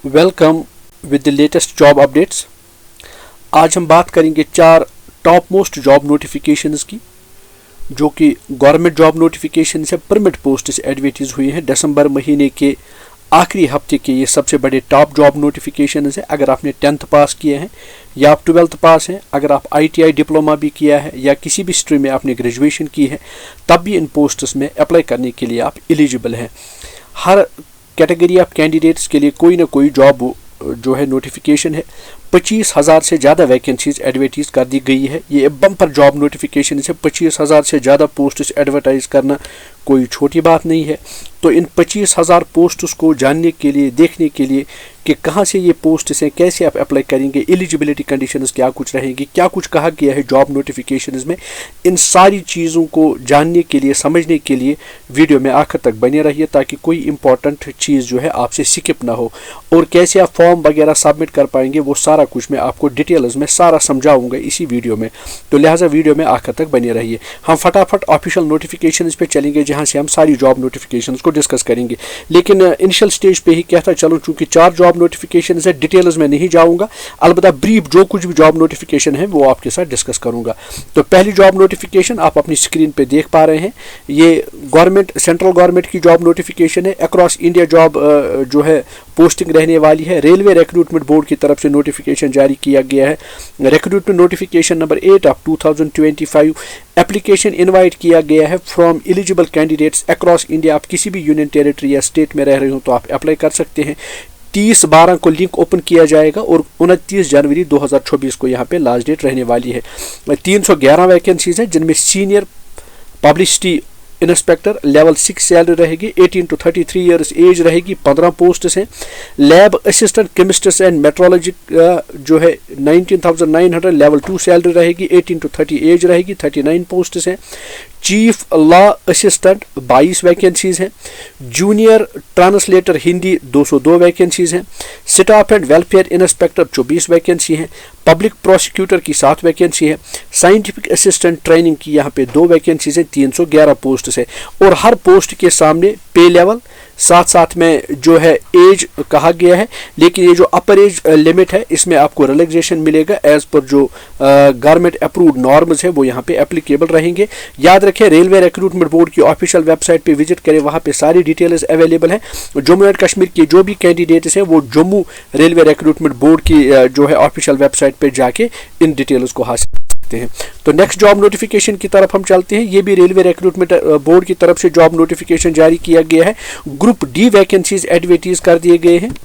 Welcome with the latest job updates. आज हम बात करेंगे 4 टॉप मोस्ट जॉब नोटिफिकेशंस की, जो कि गवर्नमेंट जॉब नोटिफिकेशन से परमिट पोस्ट एडवर्टाइज हुई हैं दिसंबर महीने के आखिरी हफ्ते के। ये सबसे बड़े टॉप जॉब नोटिफिकेशन है। अगर आपने 10th पास किए हैं या आप 12th पास हैं, अगर आप ITI डिप्लोमा भी किया है या किसी भी स्ट्रीम में आपने ग्रेजुएशन की है, तब भी इन पोस्ट्स में अप्लाई करने के लिए आप एलिजिबल हैं। हर कैटेगरी ऑफ कैंडिडेट्स के लिए कोई ना कोई जॉब जो है नोटिफिकेशन है। 25,000 से ज़्यादा वैकेंसीज एडवर्टाइज कर दी गई है। ये बम्पर जॉब नोटिफिकेशन से 25,000 से ज़्यादा पोस्ट्स एडवर्टाइज करना कोई छोटी बात नहीं है। तो इन 25,000 पोस्ट्स को जानने के लिए, देखने के लिए कि कहाँ से ये पोस्ट्स हैं, कैसे आप अप्लाई करेंगे, एलिजिबिलिटी कंडीशंस क्या कुछ रहेंगी, क्या कुछ कहा गया है जॉब नोटिफिकेशंस में, इन सारी चीज़ों को जानने के लिए, समझने के लिए वीडियो में आखिर तक बने रहिए, ताकि कोई इंपॉर्टेंट चीज़ जो है आपसे स्किप ना हो। और कैसे आप फॉर्म वगैरह सबमिट कर पाएंगे, वो सारा कुछ मैं आपको डिटेल्स में सारा समझाऊंगा इसी वीडियो में। तो लिहाजा वीडियो में आखिर तक बने रहिए। हम फटाफट ऑफिशियल नोटिफिकेशंस पे चलेंगे, जहाँ से हम सारी जॉब नोटिफिकेशंस को डिस्कस करेंगे। लेकिन इनिशियल स्टेज पे ही कहता चलो, चूंकि 4 जॉब नोटिफिकेशन है, डिटेल्स में नहीं जाऊंगा, अलबत्ता ब्रीफ जो कुछ भी जॉब नोटिफिकेशन है वो आपके साथ डिस्कस करूंगा। तो पहली जॉब नोटिफिकेशन आप अपनी स्क्रीन पे देख पा रहे हैं। ये गवर्नमेंट, सेंट्रल गवर्नमेंट की जॉब नोटिफिकेशन है। अक्रॉस इंडिया जॉब जो है पोस्टिंग रहने वाली है। रेलवे रिक्रूटमेंट बोर्ड की तरफ से नोटिफिकेशन जारी किया गया है। Recruitment notification number 8 of 2025। Application invite किया गया है from eligible candidates across India. आप किसी भी यूनियन टेरिटरी या स्टेट में रह रहे हो तो आप अप्लाई कर सकते हैं। 30/12 को लिंक ओपन किया जाएगा और 29 जनवरी 2024 को यहाँ पे लास्ट डेट रहने वाली है। 311 वैकेंसीज हैं, जिनमें senior publicity inspector level 6 salary रहेगी। 18 to 33 ईयर्स एज रहेगी। 15 पोस्ट हैं। Lab assistant chemists and metrology जो है 19,900 लेवल 2 सैलरी रहेगी। 18 to 30 एज रहेगी। 39 पोस्ट हैं। चीफ लॉ असिस्टेंट 22 वैकेंसीज हैं। जूनियर ट्रांसलेटर हिंदी 202 वैकेंसीज हैं। Staff and welfare inspector 24 vacancy हैं। पब्लिक प्रोसिक्यूटर की 7 वैकेंसी है। साइंटिफिक असिस्टेंट ट्रेनिंग की यहाँ पे 2 वैकेंसीज हैं। 311 पोस्ट है। और हर पोस्ट के सामने पे लेवल, साथ साथ में जो है एज कहा गया है। लेकिन ये जो अपर एज लिमिट है, इसमें आपको रिलैक्सेशन मिलेगा एज पर जो गवर्नमेंट अप्रूव्ड नॉर्म्स है वो यहाँ पे एप्लीकेबल रहेंगे। याद रखें, रेलवे रिक्रूटमेंट बोर्ड की ऑफिशियल वेबसाइट पे विजिट करें, वहाँ पे सारी डिटेल्स अवेलेबल हैं। जम्मू एंड कश्मीर के जो भी कैंडिडेट्स हैं वो जम्मू रेलवे रिक्रूटमेंट बोर्ड की जो है ऑफिशियल वेबसाइट पे जाके इन डिटेल्स को हासिल हैं। तो नेक्स्ट जॉब नोटिफिकेशन की तरफ हम चलते हैं। ये भी रेलवे रिक्रूटमेंट बोर्ड की तरफ से जॉब नोटिफिकेशन जारी किया गया है। ग्रुप डी वैकेंसीज एडवर्टाइज कर दिए गए हैं।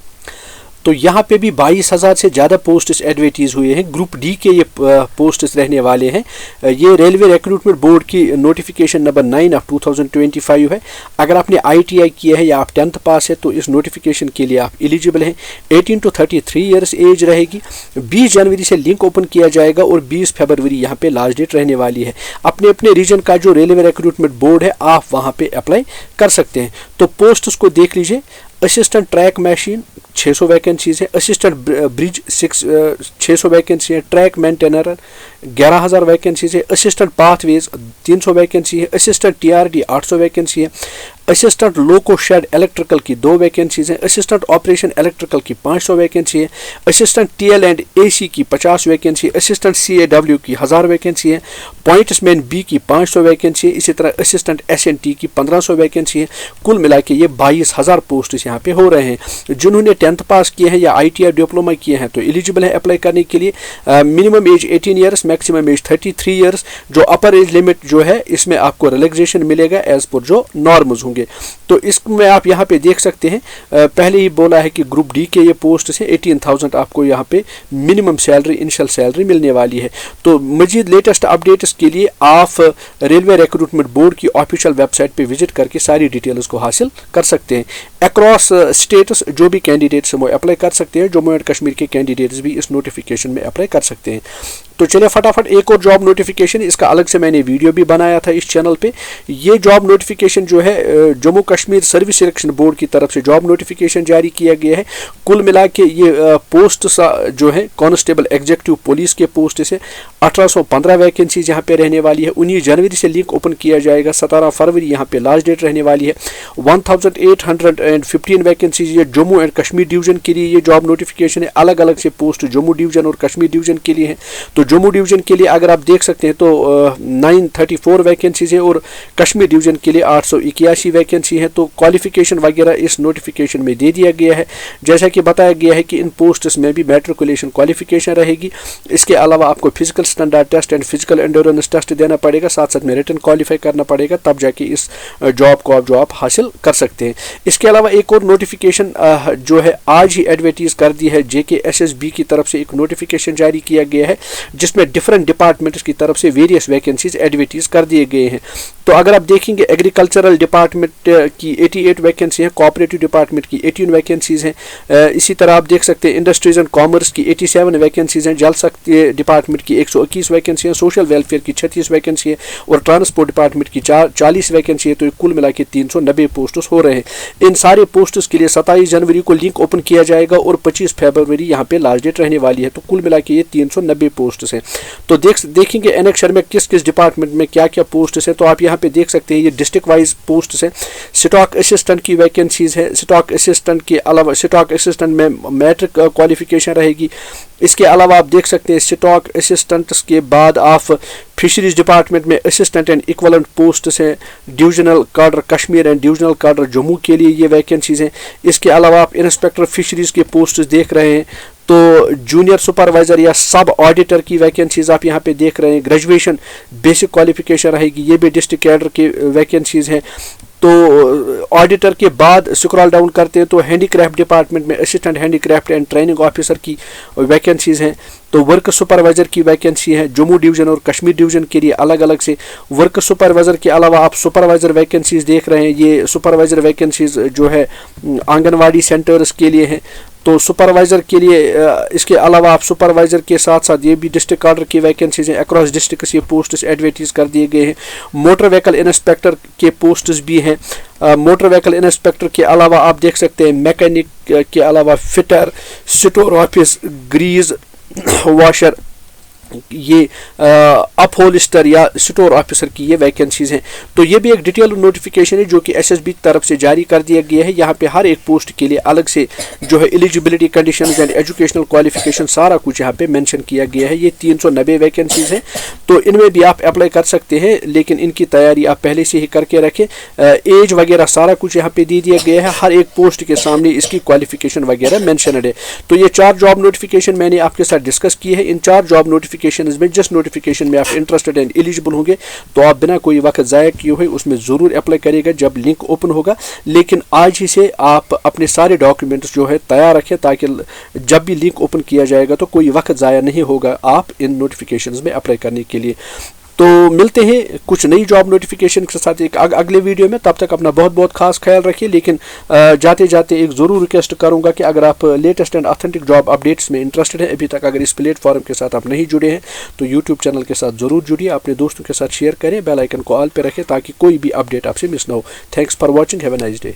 तो यहाँ पे भी 22,000 से ज़्यादा पोस्ट्स एडवर्टाइज हुए हैं। ग्रुप डी के ये पोस्ट्स रहने वाले हैं। ये रेलवे रिक्रूटमेंट बोर्ड की नोटिफिकेशन नंबर 9 ऑफ 2025 है। अगर आपने ITI किया है या आप 10th पास है तो इस नोटिफिकेशन के लिए आप एलिजिबल हैं। 18 to 33 ईयर्स एज रहेगी। 20 जनवरी से लिंक ओपन किया जाएगा और 20 फरवरी यहाँ पे लास्ट डेट रहने वाली है। अपने अपने रीजन का जो रेलवे रिक्रूटमेंट बोर्ड है, आप वहाँ पे अप्लाई कर सकते हैं। तो पोस्ट्स को देख लीजिए। असिस्टेंट ट्रैक मशीन 600 वैकेंसीज है। असिस्टेंट ब्रिज 600 वैकेंसी है। ट्रैक मेंटेनर 11,000 वैकेंसीज है। असिस्टेंट पाथवेज 300 वैकेंसी है। असिस्टेंट TRD 800 वैकेंसी है। असिस्टेंट लोको शेड इलेक्ट्रिकल की 2 वैकेंसीज हैं। असिस्टेंट ऑपरेशन इलेक्ट्रिकल की 500 वैकेंसी है। असिस्टेंट TL एंड AC की 50 वैकेंसी। असिस्टेंट CAW की 1000 वैकेंसी है। पॉइंट्समैन B की 500 वैकेंसी है। इसी तरह असिस्टेंट SNT की 1500 वैकेंसी है। कुल मिला के ये 22,000 पोस्ट यहाँ पे हो रहे हैं। जिन्होंने 10th पास किए हैं या ITI डिप्लोमा किए हैं तो एलिजिबल है अप्लाई करने के लिए। Minimum age 18 years, maximum age 33 years. जो अपर एज लिमिट जो है, इसमें आपको रिलैक्सेशन मिलेगा एज पर जो नॉर्म्स होंगे। तो इसमें आप यहाँ पे देख सकते हैं, पहले ही बोला है कि ग्रुप डी के ये पोस्ट से 18,000 आपको यहाँ पे मिनिमम सैलरी, इनिशियल सैलरी मिलने वाली है। तो मजीद लेटेस्ट अपडेट्स के लिए आप रेलवे रिक्रूटमेंट बोर्ड की ऑफिशियल वेबसाइट पे विजिट करके सारी डिटेल्स को हासिल कर सकते हैं। अक्रॉस स्टेट्स जो भी कैंडिडेट्स वो अप्लाई कर सकते हैं। जम्मू एंड कश्मीर के कैंडिडेट्स भी इस नोटिफिकेशन में अप्लाई कर सकते हैं। तो चलिए फटाफट एक और जॉब नोटिफिकेशन, इसका अलग से मैंने वीडियो भी बनाया था इस चैनल पे। ये जॉब नोटिफिकेशन जो है Jammu Kashmir service selection board की तरफ से जॉब नोटिफिकेशन जारी किया गया है। कुल मिला के ये पोस्ट जो है कांस्टेबल एग्जीक्यूटिव पुलिस के पोस्ट से 1815 वैकेंसीज यहाँ पे रहने वाली है। 19 जनवरी से लिंक ओपन किया जाएगा, 17 फरवरी यहाँ पे लास्ट डेट रहने वाली है। 1815 वैकेंसीज ये जम्मू एंड कश्मीर डिवीजन के लिए ये जॉब नोटिफिकेशन है। अलग अलग से पोस्ट जम्मू डिवीजन और कश्मीर डिवीजन के लिए है। तो जम्मू डिवीजन के लिए अगर आप देख सकते हैं तो 934 वैकेंसीज है और कश्मीर डिवीजन के लिए 881 वैकेंसी है। तो क्वालिफिकेशन वगैरह इस नोटिफिकेशन में दे दिया गया है। जैसा कि बताया गया है कि इन पोस्ट्स में भी मैट्रिकुलेशन क्वालिफिकेशन रहेगी। इसके अलावा आपको physical standard test and physical endurance test देना पड़ेगा, साथ साथ में रिटन क्वालिफाई करना पड़ेगा, तब जाके इस जॉब को आप हासिल कर सकते हैं। इसके अलावा एक और नोटिफिकेशन जो है आज ही एडवर्टाइज कर दी है। JKSSB की तरफ से एक नोटिफिकेशन जारी किया गया है जिसमें डिफरेंट डिपार्टमेंट्स की तरफ से वेरियस वैकेंसीज एडवर्टाइज कर दिए गए हैं। तो अगर आप देखेंगे एग्रीकल्चरल डिपार्टमेंट की 88 वैकेंसी है, कोऑपरेटिव डिपार्टमेंट की 18 वैकेंसीज हैं। इसी तरह आप देख सकते हैं इंडस्ट्रीज एंड कॉमर्स की 87 वैकेंसीज हैं, जल शक्ति डिपार्टमेंट की 121 वैकेंसी है, सोशल वेलफेयर की 36 वैकेंसी है और ट्रांसपोर्ट डिपार्टमेंट की 40 वैकेंसी है। तो कुल मिला के 390 पोस्ट्स हो रहे हैं। इन सारे पोस्ट्स के लिए 27 जनवरी को लिंक ओपन किया जाएगा और 25 फरवरी यहाँ पे लास्ट डेट रहने वाली है। तो कुल मिला के ये 390 पोस्ट्स हैं। तो देखेंगे एनेक्सर में किस किस डिपार्टमेंट में क्या क्या पोस्ट्स हैं। तो आप यहाँ पे देख सकते हैं ये डिस्ट्रिक्ट वाइज पोस्ट्स हैं। स्टॉक असिस्टेंट की वैकेंसीज है। स्टॉक असिस्टेंट के अलावा स्टॉक असिस्टेंट में मैट्रिक क्वालिफिकेशन रहेगी। इसके अलावा आप देख सकते हैं स्टॉक असिस्टेंट्स के बाद आप फिशरीज डिपार्टमेंट में असिस्टेंट एंड इक्वलेंट पोस्ट्स हैं। डिविजनल कार्डर कश्मीर एंड डिविजनल कार्डर जम्मू के लिए ये वैकेंसीज हैं। इसके अलावा आप इंस्पेक्टर फिशरीज के पोस्ट्स देख रहे हैं। तो जूनियर सुपरवाइजर या सब ऑडिटर की वैकेंसीज आप यहाँ पे देख रहे हैं। ग्रेजुएशन बेसिक क्वालिफिकेशन रहेगी, ये भी डिस्ट्रिक्ट कैडर की वैकेंसीज हैं। तो ऑडिटर के बाद स्क्रॉल डाउन करते हैं तो हैंडीक्राफ्ट डिपार्टमेंट में assistant handicraft and training officer की वैकेंसीज हैं। तो वर्क सुपरवाइजर की वैकेंसी है जम्मू डिवीजन और कश्मीर डिवीजन के लिए अलग अलग से। वर्क सुपरवाइजर के अलावा आप सुपरवाइजर वैकेंसीज देख रहे हैं। ये सुपरवाइजर वैकेंसीज जो है आंगनवाड़ी सेंटर्स के लिए हैं। तो सुपरवाइजर के लिए इसके अलावा आप सुपरवाइजर के साथ साथ ये भी डिस्ट्रिक्ट कार्डर की वैकेंसीज हैं। अक्रॉस डिस्ट्रिक्ट ये पोस्ट्स एडवर्टाइज कर दिए गए हैं। मोटर व्हीकल इंस्पेक्टर के पोस्ट्स भी हैं। मोटर व्हीकल इंस्पेक्टर के अलावा आप देख सकते हैं मैकेनिक के अलावा fitter, store office, grease washer, ये अपहोलिस्टर या स्टोर ऑफिसर की ये वैकेंसीज हैं। तो ये भी एक डिटेल नोटिफिकेशन है जो कि SSB की तरफ से जारी कर दिया गया है। यहाँ पे हर एक पोस्ट के लिए अलग से जो है eligibility conditions and educational qualification सारा कुछ यहाँ पे मेंशन किया गया है। ये 390 वैकेंसीज हैं। तो इनमें भी आप अप्लाई कर सकते हैं, लेकिन इनकी तैयारी आप पहले से ही करके रखें। एज वगैरह सारा कुछ यहाँ पे दे दिया गया है। हर एक पोस्ट के सामने इसकी क्वालिफिकेशन वगैरह मेंशनड है। तो ये 4 जॉब नोटिफिकेशन मैंने आपके साथ डिस्कस किए हैं। इन 4 जॉब नोटिफिकेशन में जिस नोटिफिकेशन में आप इंटरेस्टेड एंड एलिजिबल होंगे तो आप बिना कोई वक्त ज़ाया किए हुए उसमें ज़रूर अप्लाई करिएगा जब लिंक ओपन होगा। लेकिन आज ही से आप अपने सारे डॉक्यूमेंट्स जो है तैयार रखें ताकि जब भी लिंक ओपन किया जाएगा तो कोई वक्त ज़ाया नहीं होगा आप इन नोटिफिकेशंस में अप्लाई करने के लिए। तो मिलते हैं कुछ नई जॉब नोटिफिकेशन के साथ एक अगले वीडियो में। तब तक अपना बहुत बहुत खास ख्याल रखिए। लेकिन जाते जाते एक ज़रूर रिक्वेस्ट करूंगा कि अगर आप latest and authentic job updates में इंटरेस्टेड हैं, अभी तक अगर इस प्लेटफॉर्म के साथ आप नहीं जुड़े हैं तो यूट्यूब चैनल के साथ ज़रूर जुड़िए, अपने दोस्तों के साथ शेयर करें, बेल आइकन को ऑल पे रखें ताकि कोई भी अपडेट आपसे मिस ना हो। Thanks for watching, have a nice day.